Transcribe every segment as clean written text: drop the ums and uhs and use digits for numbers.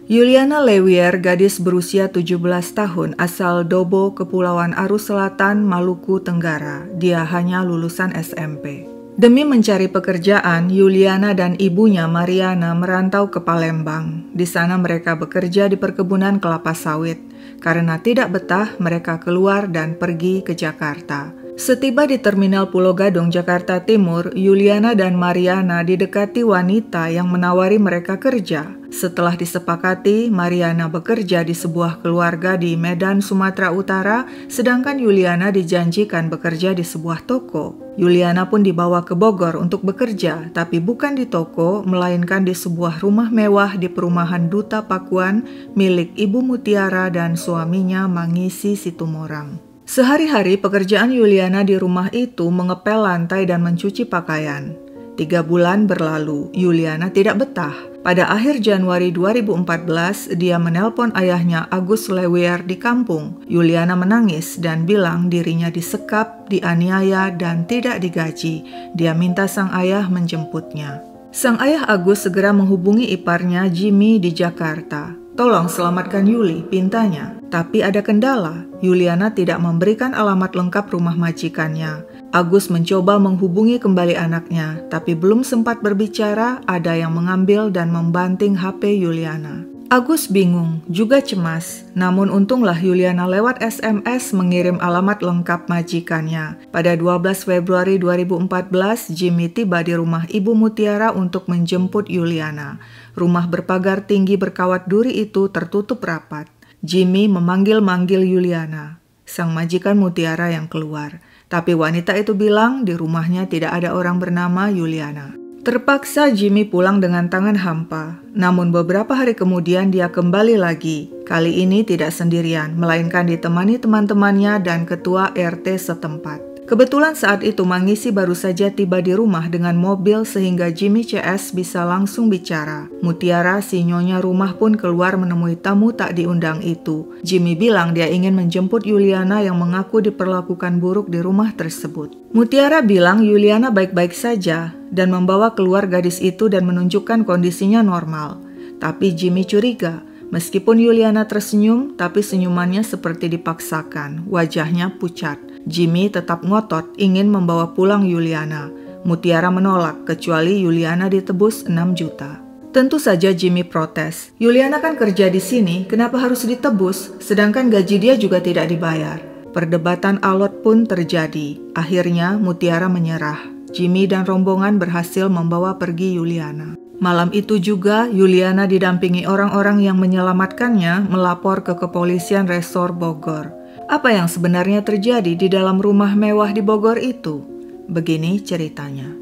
Yuliana Lewier, gadis berusia 17 tahun asal Dobo, Kepulauan Arus Selatan, Maluku Tenggara. Dia hanya lulusan SMP. Demi mencari pekerjaan, Yuliana dan ibunya Mariana merantau ke Palembang. Di sana mereka bekerja di perkebunan kelapa sawit. Karena tidak betah, mereka keluar dan pergi ke Jakarta. Setiba di Terminal Pulau Gadung, Jakarta Timur, Yuliana dan Mariana didekati wanita yang menawari mereka kerja. Setelah disepakati, Mariana bekerja di sebuah keluarga di Medan, Sumatera Utara, sedangkan Yuliana dijanjikan bekerja di sebuah toko. Yuliana pun dibawa ke Bogor untuk bekerja, tapi bukan di toko, melainkan di sebuah rumah mewah di perumahan Duta Pakuan milik Ibu Mutiara dan suaminya Mangisi Situmorang. Sehari-hari pekerjaan Yuliana di rumah itu mengepel lantai dan mencuci pakaian. 3 bulan berlalu, Yuliana tidak betah. Pada akhir Januari 2014, dia menelpon ayahnya Agus Lewier di kampung. Yuliana menangis dan bilang dirinya disekap, dianiaya, dan tidak digaji. Dia minta sang ayah menjemputnya. Sang ayah Agus segera menghubungi iparnya Jimmy di Jakarta. "Tolong selamatkan Yuli," pintanya. Tapi ada kendala, Yuliana tidak memberikan alamat lengkap rumah majikannya. Agus mencoba menghubungi kembali anaknya, tapi belum sempat berbicara, ada yang mengambil dan membanting HP Yuliana. Agus bingung, juga cemas. Namun untunglah Yuliana lewat SMS mengirim alamat lengkap majikannya. Pada 12 Februari 2014, Jimmy tiba di rumah Ibu Mutiara untuk menjemput Yuliana. Rumah berpagar tinggi berkawat duri itu tertutup rapat. Jimmy memanggil-manggil Yuliana, sang majikan Mutiara yang keluar. Tapi wanita itu bilang di rumahnya tidak ada orang bernama Yuliana. Terpaksa Jimmy pulang dengan tangan hampa. Namun beberapa hari kemudian dia kembali lagi. Kali ini tidak sendirian, melainkan ditemani teman-temannya dan ketua RT setempat. Kebetulan saat itu Mangisi baru saja tiba di rumah dengan mobil sehingga Jimmy CS bisa langsung bicara. Mutiara, si nyonya rumah pun keluar menemui tamu tak diundang itu. Jimmy bilang dia ingin menjemput Yuliana yang mengaku diperlakukan buruk di rumah tersebut. Mutiara bilang Yuliana baik-baik saja dan membawa keluar gadis itu dan menunjukkan kondisinya normal. Tapi Jimmy curiga. Meskipun Yuliana tersenyum, tapi senyumannya seperti dipaksakan, wajahnya pucat. Jimmy tetap ngotot ingin membawa pulang Yuliana. Mutiara menolak kecuali Yuliana ditebus 6 juta. Tentu saja Jimmy protes. Yuliana kan kerja di sini, kenapa harus ditebus? Sedangkan gaji dia juga tidak dibayar. Perdebatan alot pun terjadi. Akhirnya Mutiara menyerah. Jimmy dan rombongan berhasil membawa pergi Yuliana. Malam itu juga, Yuliana didampingi orang-orang yang menyelamatkannya melapor ke kepolisian Resor Bogor. Apa yang sebenarnya terjadi di dalam rumah mewah di Bogor itu? Begini ceritanya.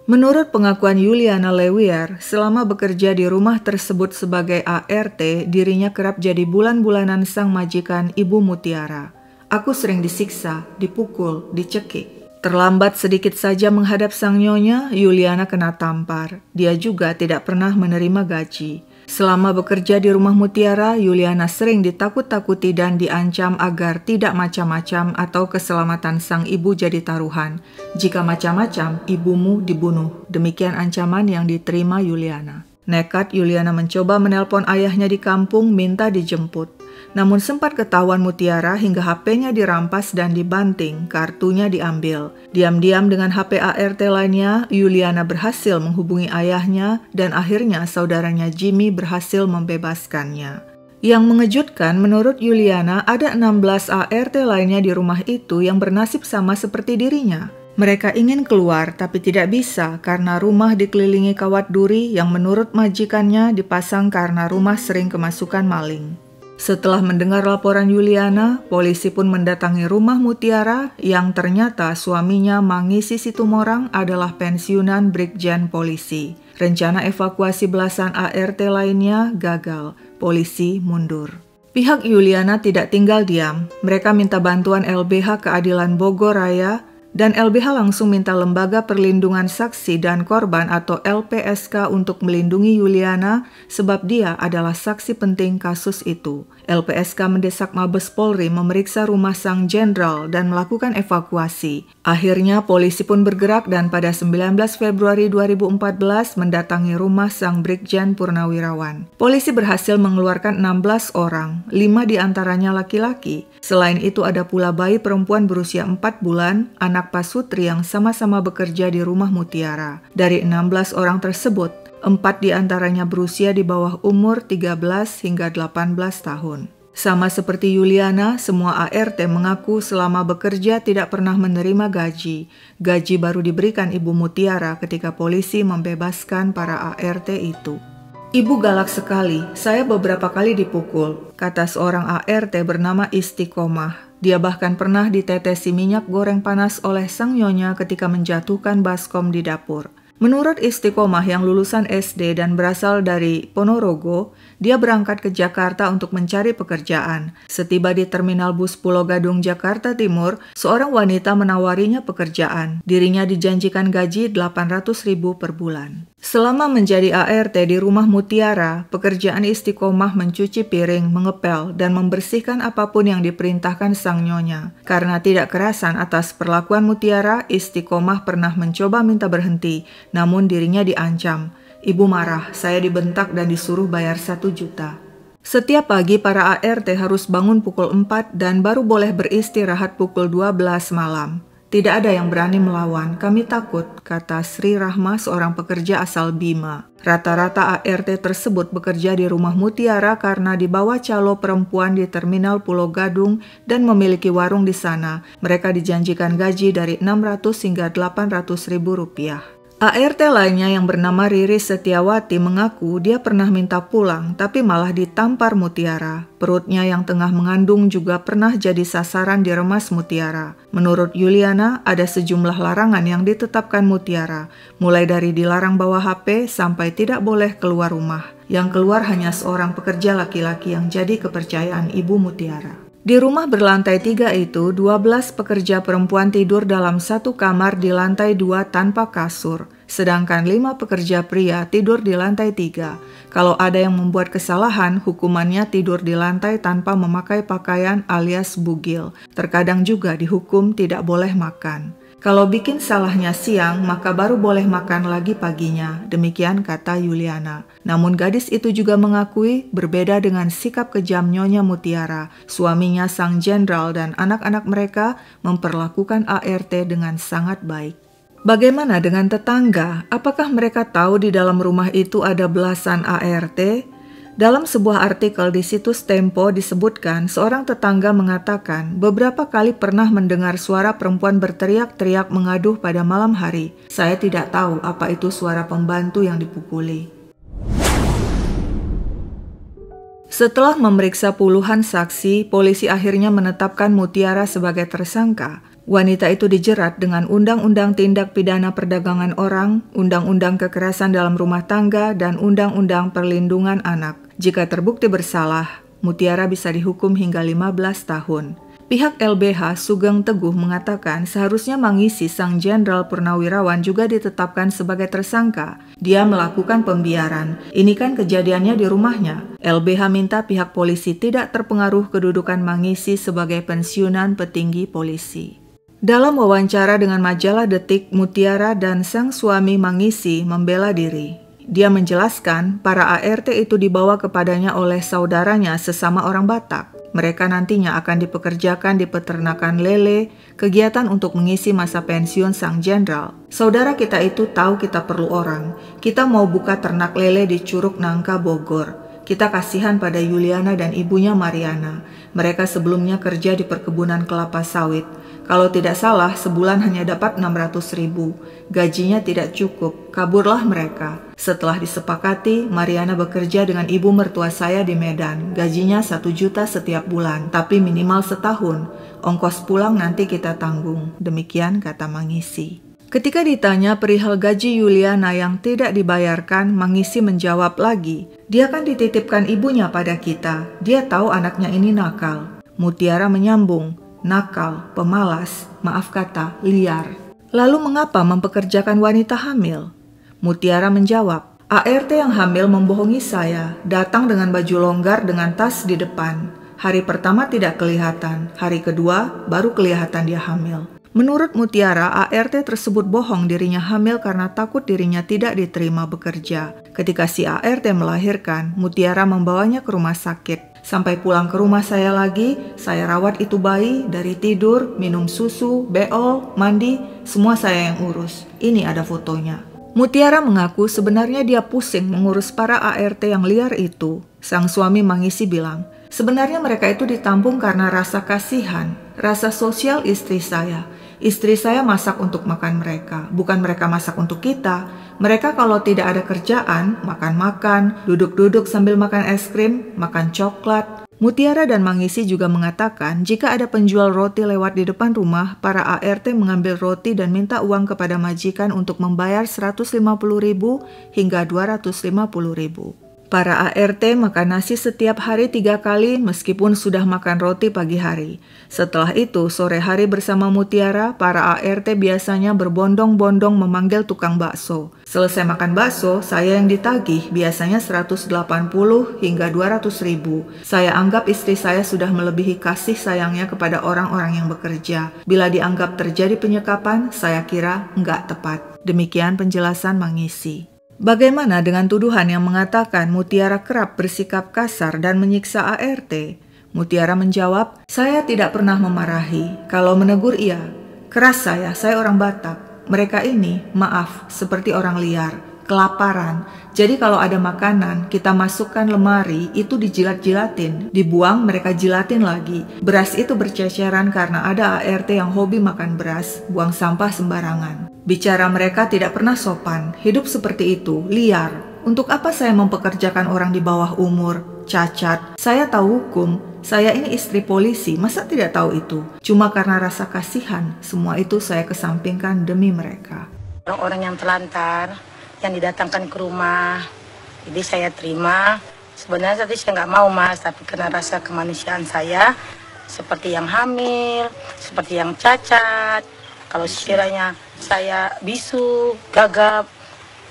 Menurut pengakuan Yuliana Lewier, selama bekerja di rumah tersebut sebagai ART, dirinya kerap jadi bulan-bulanan sang majikan Ibu Mutiara. "Aku sering disiksa, dipukul, dicekik. Terlambat sedikit saja menghadap sang nyonya, Yuliana kena tampar. Dia juga tidak pernah menerima gaji. Selama bekerja di rumah Mutiara, Yuliana sering ditakut-takuti dan diancam agar tidak macam-macam atau keselamatan sang ibu jadi taruhan. Jika macam-macam, ibumu dibunuh." Demikian ancaman yang diterima Yuliana. Nekat, Yuliana mencoba menelpon ayahnya di kampung minta dijemput. Namun sempat ketahuan Mutiara hingga HP-nya dirampas dan dibanting, kartunya diambil. Diam-diam dengan HP ART lainnya, Yuliana berhasil menghubungi ayahnya dan akhirnya saudaranya Jimmy berhasil membebaskannya. Yang mengejutkan, menurut Yuliana ada 16 ART lainnya di rumah itu yang bernasib sama seperti dirinya. Mereka ingin keluar tapi tidak bisa karena rumah dikelilingi kawat duri yang menurut majikannya dipasang karena rumah sering kemasukan maling. Setelah mendengar laporan Yuliana, polisi pun mendatangi rumah Mutiara yang ternyata suaminya Mangisi Situmorang adalah pensiunan Brigjen Polisi. Rencana evakuasi belasan ART lainnya gagal, polisi mundur. Pihak Yuliana tidak tinggal diam, mereka minta bantuan LBH Keadilan Bogor Raya dan LBH langsung minta Lembaga Perlindungan Saksi dan Korban atau LPSK untuk melindungi Yuliana sebab dia adalah saksi penting kasus itu. LPSK mendesak Mabes Polri memeriksa rumah sang jenderal dan melakukan evakuasi. Akhirnya polisi pun bergerak dan pada 19 Februari 2014 mendatangi rumah sang Brigjen Purnawirawan. Polisi berhasil mengeluarkan 16 orang, 5 diantaranya laki-laki. Selain itu ada pula bayi perempuan berusia 4 bulan, anak pasutri yang sama-sama bekerja di rumah Mutiara. Dari 16 orang tersebut, 4 diantaranya berusia di bawah umur 13 hingga 18 tahun. Sama seperti Yuliana, semua ART mengaku selama bekerja tidak pernah menerima gaji. Gaji baru diberikan Ibu Mutiara ketika polisi membebaskan para ART itu. "Ibu galak sekali, saya beberapa kali dipukul," kata seorang ART bernama Istiqomah. Dia bahkan pernah ditetesi minyak goreng panas oleh sang nyonya ketika menjatuhkan baskom di dapur. Menurut Istiqomah yang lulusan SD dan berasal dari Ponorogo, dia berangkat ke Jakarta untuk mencari pekerjaan. Setiba di terminal bus Pulau Gadung, Jakarta Timur, seorang wanita menawarinya pekerjaan. Dirinya dijanjikan gaji 800.000 per bulan. Selama menjadi ART di rumah Mutiara, pekerjaan Istiqomah mencuci piring, mengepel, dan membersihkan apapun yang diperintahkan sang nyonya. Karena tidak kerasan atas perlakuan Mutiara, Istiqomah pernah mencoba minta berhenti, namun dirinya diancam. "Ibu marah, saya dibentak dan disuruh bayar 1 juta. Setiap pagi para ART harus bangun pukul 4 dan baru boleh beristirahat pukul 12 malam. Tidak ada yang berani melawan, kami takut," kata Sri Rahma, seorang pekerja asal Bima. Rata-rata ART tersebut bekerja di rumah Mutiara karena dibawa calo perempuan di terminal Pulau Gadung dan memiliki warung di sana. Mereka dijanjikan gaji dari 600 hingga 800 ribu rupiah. ART lainnya yang bernama Riri Setiawati mengaku dia pernah minta pulang tapi malah ditampar Mutiara. Perutnya yang tengah mengandung juga pernah jadi sasaran diremas Mutiara. Menurut Yuliana, ada sejumlah larangan yang ditetapkan Mutiara, mulai dari dilarang bawa HP sampai tidak boleh keluar rumah. Yang keluar hanya seorang pekerja laki-laki yang jadi kepercayaan Ibu Mutiara. Di rumah berlantai 3 itu, 12 pekerja perempuan tidur dalam satu kamar di lantai 2 tanpa kasur, sedangkan 5 pekerja pria tidur di lantai 3. Kalau ada yang membuat kesalahan, hukumannya tidur di lantai tanpa memakai pakaian alias bugil. Terkadang juga dihukum tidak boleh makan. Kalau bikin salahnya siang, maka baru boleh makan lagi paginya, demikian kata Yuliana. Namun gadis itu juga mengakui berbeda dengan sikap kejam Nyonya Mutiara. Suaminya sang jenderal dan anak-anak mereka memperlakukan ART dengan sangat baik. Bagaimana dengan tetangga? Apakah mereka tahu di dalam rumah itu ada belasan ART? Dalam sebuah artikel di situs Tempo disebutkan seorang tetangga mengatakan beberapa kali pernah mendengar suara perempuan berteriak-teriak mengaduh pada malam hari. "Saya tidak tahu apa itu suara pembantu yang dipukuli." Setelah memeriksa puluhan saksi, polisi akhirnya menetapkan Mutiara sebagai tersangka. Wanita itu dijerat dengan Undang-Undang Tindak Pidana Perdagangan Orang, Undang-Undang Kekerasan dalam Rumah Tangga, dan Undang-Undang Perlindungan Anak. Jika terbukti bersalah, Mutiara bisa dihukum hingga 15 tahun. Pihak LBH Sugeng Teguh mengatakan seharusnya Mangisi sang Jenderal Purnawirawan juga ditetapkan sebagai tersangka. Dia melakukan pembiaran. Ini kan kejadiannya di rumahnya. LBH minta pihak polisi tidak terpengaruh kedudukan Mangisi sebagai pensiunan petinggi polisi. Dalam wawancara dengan majalah Detik, Mutiara dan sang suami Mangisi membela diri. Dia menjelaskan para ART itu dibawa kepadanya oleh saudaranya sesama orang Batak. Mereka nantinya akan dipekerjakan di peternakan lele, kegiatan untuk mengisi masa pensiun sang jenderal. "Saudara kita itu tahu kita perlu orang. Kita mau buka ternak lele di Curug Nangka, Bogor. Kita kasihan pada Yuliana dan ibunya Mariana. Mereka sebelumnya kerja di perkebunan kelapa sawit. Kalau tidak salah, sebulan hanya dapat 600.000. Gajinya tidak cukup, kaburlah mereka. Setelah disepakati, Mariana bekerja dengan ibu mertua saya di Medan. Gajinya 1 juta setiap bulan, tapi minimal setahun. Ongkos pulang nanti kita tanggung," demikian kata Mangisi. Ketika ditanya perihal gaji Yuliana yang tidak dibayarkan, Mangisi menjawab lagi, "Dia kan dititipkan ibunya pada kita. Dia tahu anaknya ini nakal." Mutiara menyambung, "Nakal, pemalas, maaf kata, liar. Lalu mengapa mempekerjakan wanita hamil?" Mutiara menjawab, ART yang hamil membohongi saya, datang dengan baju longgar dengan tas di depan. Hari pertama tidak kelihatan, hari kedua baru kelihatan dia hamil. Menurut Mutiara, ART tersebut bohong dirinya hamil karena takut dirinya tidak diterima bekerja. Ketika si ART melahirkan, Mutiara membawanya ke rumah sakit. Sampai pulang ke rumah saya lagi, saya rawat itu bayi dari tidur, minum susu, beol, mandi, semua saya yang urus. Ini ada fotonya. Mutiara mengaku sebenarnya dia pusing mengurus para ART yang liar itu. Sang suami Mangisi bilang, sebenarnya mereka itu ditampung karena rasa kasihan, rasa sosial istri saya. Istri saya masak untuk makan mereka, bukan mereka masak untuk kita. Mereka kalau tidak ada kerjaan, makan-makan, duduk-duduk sambil makan es krim, makan coklat. Mutiara dan Mangisi juga mengatakan jika ada penjual roti lewat di depan rumah, para ART mengambil roti dan minta uang kepada majikan untuk membayar 150.000 hingga 250.000. Para ART makan nasi setiap hari 3 kali meskipun sudah makan roti pagi hari. Setelah itu, sore hari bersama Mutiara, para ART biasanya berbondong-bondong memanggil tukang bakso. Selesai makan bakso, saya yang ditagih, biasanya 180 hingga 200.000. Saya anggap istri saya sudah melebihi kasih sayangnya kepada orang-orang yang bekerja. Bila dianggap terjadi penyekapan, saya kira enggak tepat. Demikian penjelasan Mangisi. Bagaimana dengan tuduhan yang mengatakan Mutiara kerap bersikap kasar dan menyiksa ART? Mutiara menjawab, saya tidak pernah memarahi. Kalau menegur iya. Keras saya orang Batak. Mereka ini, maaf, seperti orang liar, kelaparan. Jadi kalau ada makanan, kita masukkan lemari, itu dijilat-jilatin. Dibuang, mereka jilatin lagi. Beras itu berceceran karena ada ART yang hobi makan beras, buang sampah sembarangan. Bicara mereka tidak pernah sopan, hidup seperti itu, liar. Untuk apa saya mempekerjakan orang di bawah umur, cacat? Saya tahu hukum, saya ini istri polisi, masa tidak tahu itu? Cuma karena rasa kasihan, semua itu saya kesampingkan demi mereka. Orang-orang yang telantar, yang didatangkan ke rumah, jadi saya terima. Sebenarnya tadi saya nggak mau mas, tapi karena rasa kemanusiaan saya, seperti yang hamil, seperti yang cacat, kalau sekiranya saya bisu, gagap,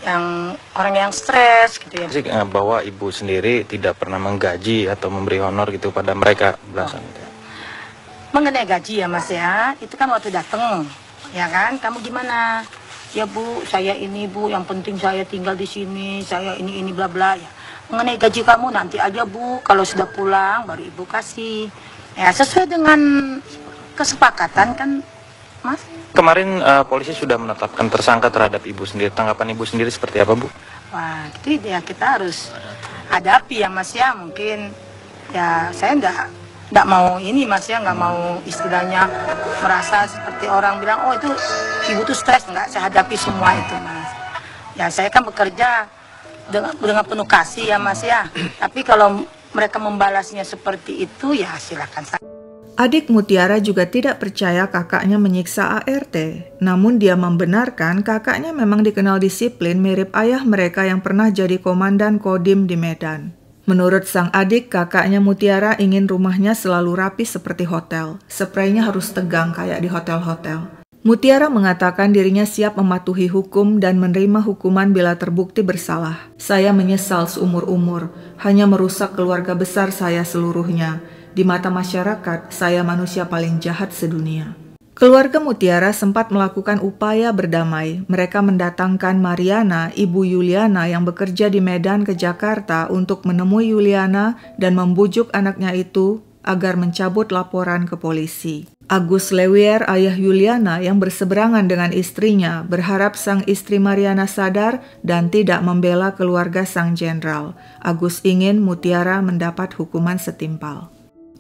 yang orang yang stres gitu ya. Bahwa ibu sendiri tidak pernah menggaji atau memberi honor gitu pada mereka belasan. Mengenai gaji ya mas ya, itu kan waktu datang, ya kan, kamu gimana? Ya bu, saya ini bu, yang penting saya tinggal di sini, saya ini bla bla ya. Mengenai gaji kamu nanti aja bu, kalau sudah pulang baru ibu kasih. Ya sesuai dengan kesepakatan kan mas. Kemarin polisi sudah menetapkan tersangka terhadap ibu sendiri. Tanggapan ibu sendiri seperti apa bu? Wah itu ya kita harus hadapi ya mas ya. Mungkin ya saya nggak mau ini mas ya, nggak mau istilahnya merasa seperti orang bilang oh itu ibu tuh stres. Nggak, saya hadapi semua itu mas. Ya saya kan bekerja dengan penuh kasih ya mas ya. Tapi kalau mereka membalasnya seperti itu ya silakan saja. Adik Mutiara juga tidak percaya kakaknya menyiksa ART, namun dia membenarkan kakaknya memang dikenal disiplin mirip ayah mereka yang pernah jadi komandan Kodim di Medan. Menurut sang adik, kakaknya Mutiara ingin rumahnya selalu rapi seperti hotel. Spraynya harus tegang kayak di hotel-hotel. Mutiara mengatakan dirinya siap mematuhi hukum dan menerima hukuman bila terbukti bersalah. Saya menyesal seumur-umur, hanya merusak keluarga besar saya seluruhnya. Di mata masyarakat, saya manusia paling jahat sedunia. Keluarga Mutiara sempat melakukan upaya berdamai. Mereka mendatangkan Mariana, ibu Yuliana yang bekerja di Medan ke Jakarta untuk menemui Yuliana dan membujuk anaknya itu agar mencabut laporan ke polisi. Agus Lewier, ayah Yuliana yang berseberangan dengan istrinya, berharap sang istri Mariana sadar dan tidak membela keluarga sang jenderal. Agus ingin Mutiara mendapat hukuman setimpal.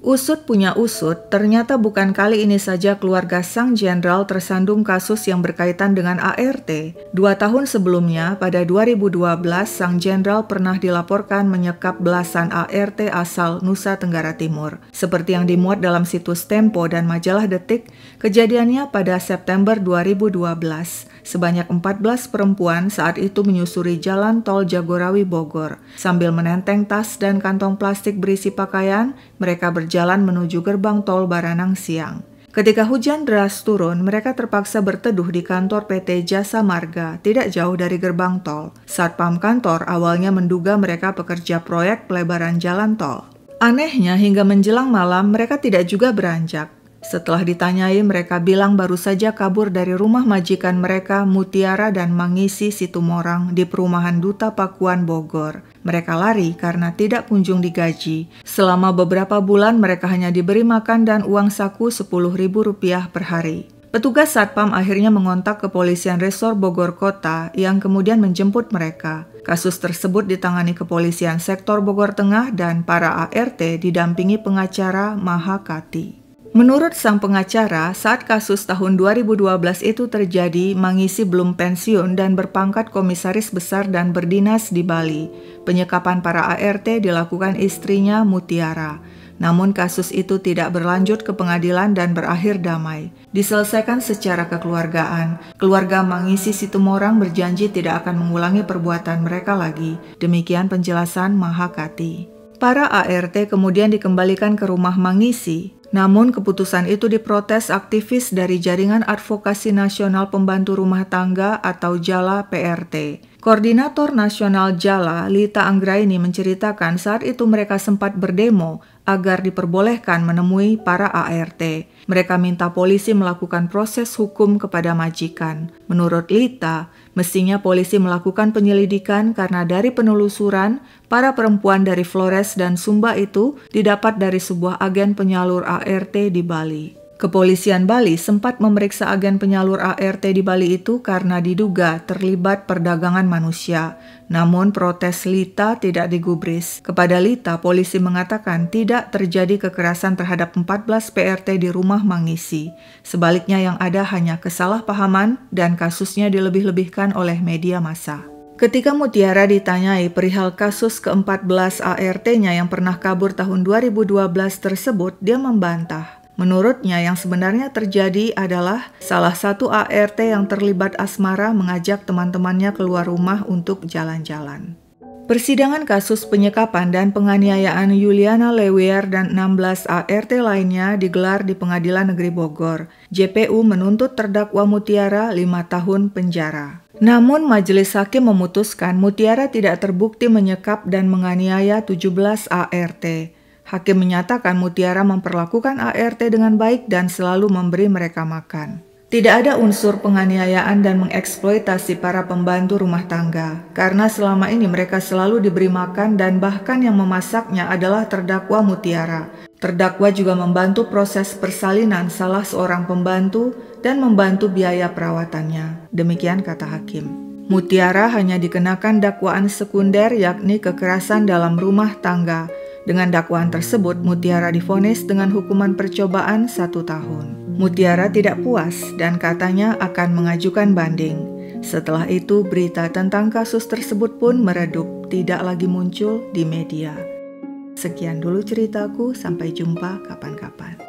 Usut punya usut, ternyata bukan kali ini saja keluarga sang jenderal tersandung kasus yang berkaitan dengan ART. 2 tahun sebelumnya, pada 2012, sang jenderal pernah dilaporkan menyekap belasan ART asal Nusa Tenggara Timur. Seperti yang dimuat dalam situs Tempo dan majalah Detik, kejadiannya pada September 2012. Sebanyak 14 perempuan saat itu menyusuri jalan tol Jagorawi Bogor. Sambil menenteng tas dan kantong plastik berisi pakaian, mereka berjalan menuju gerbang tol Baranang siang. Ketika hujan deras turun, mereka terpaksa berteduh di kantor PT Jasa Marga, tidak jauh dari gerbang tol. Satpam kantor awalnya menduga mereka pekerja proyek pelebaran jalan tol. Anehnya, hingga menjelang malam mereka tidak juga beranjak. Setelah ditanyai, mereka bilang baru saja kabur dari rumah majikan mereka, Mutiara dan Mangisi Situmorang, di perumahan Duta Pakuan Bogor. Mereka lari karena tidak kunjung digaji. Selama beberapa bulan mereka hanya diberi makan dan uang saku Rp10.000 per hari. Petugas Satpam akhirnya mengontak kepolisian Resor Bogor Kota yang kemudian menjemput mereka. Kasus tersebut ditangani kepolisian sektor Bogor Tengah dan para ART didampingi pengacara Mahakati. Menurut sang pengacara, saat kasus tahun 2012 itu terjadi, Mangisi belum pensiun dan berpangkat komisaris besar dan berdinas di Bali. Penyekapan para ART dilakukan istrinya Mutiara. Namun kasus itu tidak berlanjut ke pengadilan dan berakhir damai. Diselesaikan secara kekeluargaan. Keluarga Mangisi Situmorang berjanji tidak akan mengulangi perbuatan mereka lagi. Demikian penjelasan Mahakati. Para ART kemudian dikembalikan ke rumah Mangisi. Namun keputusan itu diprotes aktivis dari Jaringan Advokasi Nasional Pembantu Rumah Tangga atau JALA PRT. Koordinator Nasional JALA, Lita Anggraini, menceritakan saat itu mereka sempat berdemo agar diperbolehkan menemui para ART. Mereka minta polisi melakukan proses hukum kepada majikan. Menurut Lita, mestinya polisi melakukan penyelidikan karena dari penelusuran, para perempuan dari Flores dan Sumba itu didapat dari sebuah agen penyalur ART di Bali. Kepolisian Bali sempat memeriksa agen penyalur ART di Bali itu karena diduga terlibat perdagangan manusia. Namun protes Lita tidak digubris. Kepada Lita, polisi mengatakan tidak terjadi kekerasan terhadap 14 PRT di rumah Mangisi. Sebaliknya yang ada hanya kesalahpahaman dan kasusnya dilebih-lebihkan oleh media massa. Ketika Mutiara ditanyai perihal kasus ke-14 ART-nya yang pernah kabur tahun 2012 tersebut, dia membantah. Menurutnya yang sebenarnya terjadi adalah salah satu ART yang terlibat asmara mengajak teman-temannya keluar rumah untuk jalan-jalan. Persidangan kasus penyekapan dan penganiayaan Yuliana Lewier dan 16 ART lainnya digelar di Pengadilan Negeri Bogor. JPU menuntut terdakwa Mutiara 5 tahun penjara. Namun majelis hakim memutuskan Mutiara tidak terbukti menyekap dan menganiaya 17 ART. Hakim menyatakan Mutiara memperlakukan ART dengan baik dan selalu memberi mereka makan. Tidak ada unsur penganiayaan dan mengeksploitasi para pembantu rumah tangga, karena selama ini mereka selalu diberi makan dan bahkan yang memasaknya adalah terdakwa Mutiara. Terdakwa juga membantu proses persalinan salah seorang pembantu dan membantu biaya perawatannya. Demikian kata hakim. Mutiara hanya dikenakan dakwaan sekunder yakni kekerasan dalam rumah tangga. Dengan dakwaan tersebut, Mutiara divonis dengan hukuman percobaan 1 tahun. Mutiara tidak puas dan katanya akan mengajukan banding. Setelah itu, berita tentang kasus tersebut pun meredup, tidak lagi muncul di media. Sekian dulu ceritaku, sampai jumpa kapan-kapan.